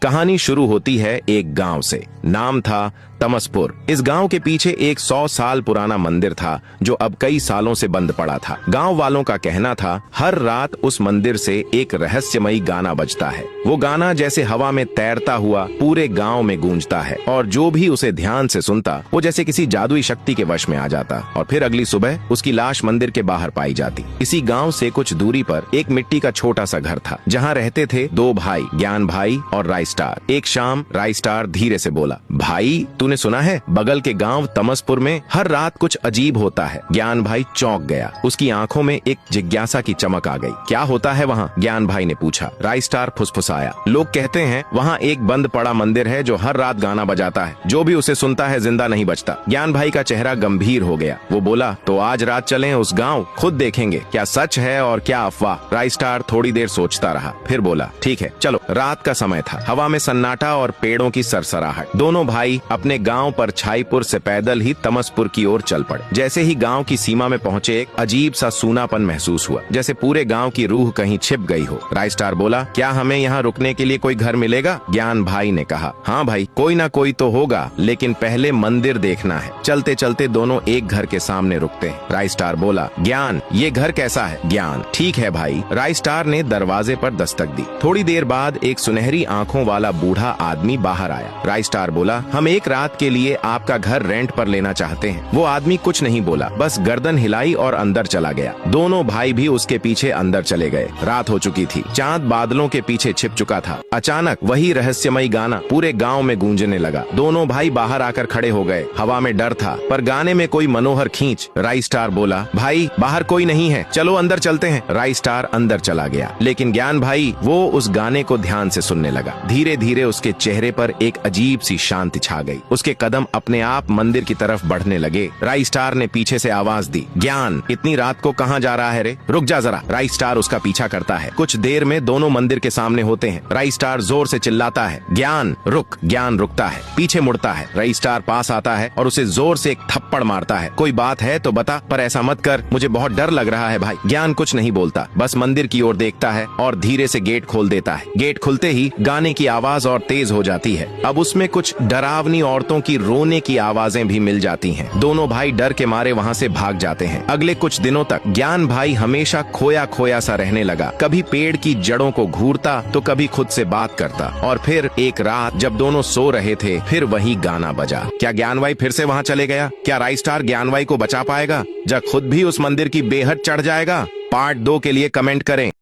कहानी शुरू होती है एक गांव से। नाम था तमसपुर। इस गांव के पीछे एक 100 साल पुराना मंदिर था जो अब कई सालों से बंद पड़ा था। गांव वालों का कहना था हर रात उस मंदिर से एक रहस्यमयी गाना बजता है। वो गाना जैसे हवा में तैरता हुआ पूरे गांव में गूंजता है और जो भी उसे ध्यान से सुनता वो जैसे किसी जादुई शक्ति के वश में आ जाता और फिर अगली सुबह उसकी लाश मंदिर के बाहर पाई जाती। इसी गांव से कुछ दूरी पर एक मिट्टी का छोटा सा घर था जहाँ रहते थे दो भाई, ज्ञान भाई और राय स्टार। एक शाम राय स्टार धीरे से बोला, भाई तूने सुना है बगल के गांव तमसपुर में हर रात कुछ अजीब होता है। ज्ञान भाई चौंक गया। उसकी आंखों में एक जिज्ञासा की चमक आ गई। क्या होता है वहाँ? ज्ञान भाई ने पूछा। राय स्टार फुसफुसाया, लोग कहते हैं वहाँ एक बंद पड़ा मंदिर है जो हर रात गाना बजाता है। जो भी उसे सुनता है जिंदा नहीं बचता। ज्ञान भाई का चेहरा गंभीर हो गया। वो बोला, तो आज रात चलें उस गाँव, खुद देखेंगे क्या सच है और क्या अफवाह। राय स्टार थोड़ी देर सोचता रहा, फिर बोला, ठीक है चलो। रात का समय था। हवा में सन्नाटा और पेड़ों की सरसराहट। दोनों भाई अपने गांव पर छाईपुर से पैदल ही तमसपुर की ओर चल पड़े। जैसे ही गांव की सीमा में पहुंचे एक अजीब सा सूनापन महसूस हुआ, जैसे पूरे गांव की रूह कहीं छिप गई हो। राय स्टार बोला, क्या हमें यहाँ रुकने के लिए कोई घर मिलेगा? ज्ञान भाई ने कहा, हाँ भाई कोई ना कोई तो होगा, लेकिन पहले मंदिर देखना है। चलते चलते दोनों एक घर के सामने रुकते हैं। राय स्टार बोला, ज्ञान ये घर कैसा है? ज्ञान, ठीक है भाई। राय स्टार ने दरवाजे पर दस्तक दी। थोड़ी देर बाद एक सुनहरी आंखों वाला बूढ़ा आदमी बाहर आया। राय स्टार बोला, हम एक रात के लिए आपका घर रेंट पर लेना चाहते हैं। वो आदमी कुछ नहीं बोला, बस गर्दन हिलाई और अंदर चला गया। दोनों भाई भी उसके पीछे अंदर चले गए। रात हो चुकी थी। चांद बादलों के पीछे छिप चुका था। अचानक वही रहस्यमयी गाना पूरे गांव में गूंजने लगा। दोनों भाई बाहर आकर खड़े हो गए। हवा में डर था पर गाने में कोई मनोहर खींच। राय स्टार बोला, भाई बाहर कोई नहीं है, चलो अंदर चलते हैं। राय स्टार अंदर चला गया, लेकिन ज्ञान भाई वो उस गाने को ध्यान से सुनने लगा। धीरे धीरे उसके चेहरे पर एक अजीब सी शांति छा गई। उसके कदम अपने आप मंदिर की तरफ बढ़ने लगे। राय स्टार ने पीछे से आवाज दी, ज्ञान इतनी रात को कहाँ जा रहा है रे? रुक जा जरा। राय स्टार उसका पीछा करता है। कुछ देर में दोनों मंदिर के सामने होते हैं। राय स्टार जोर से चिल्लाता है, ज्ञान रुक। ज्ञान रुकता है, पीछे मुड़ता है। राय स्टार पास आता है और उसे जोर से एक थप्पड़ मारता है। कोई बात है तो बता, पर ऐसा मत कर, मुझे बहुत डर लग रहा है भाई। ज्ञान कुछ नहीं बोलता, बस मंदिर की ओर देखता है और धीरे से गेट खोल देता है। गेट खुलते ही गाने की आवाज और तेज हो जाती है। अब उसमें कुछ डरावनी औरतों की रोने की आवाजें भी मिल जाती हैं। दोनों भाई डर के मारे वहाँ से भाग जाते हैं। अगले कुछ दिनों तक ज्ञान भाई हमेशा खोया खोया सा रहने लगा। कभी पेड़ की जड़ों को घूरता तो कभी खुद से बात करता। और फिर एक रात जब दोनों सो रहे थे, फिर वही गाना बजा। क्या ज्ञान भाई फिर से वहाँ चले गया? क्या राय स्टार ज्ञान भाई को बचा पाएगा? या खुद भी उस मंदिर की बेहद चढ़ जाएगा? पार्ट 2 के लिए कमेंट करें।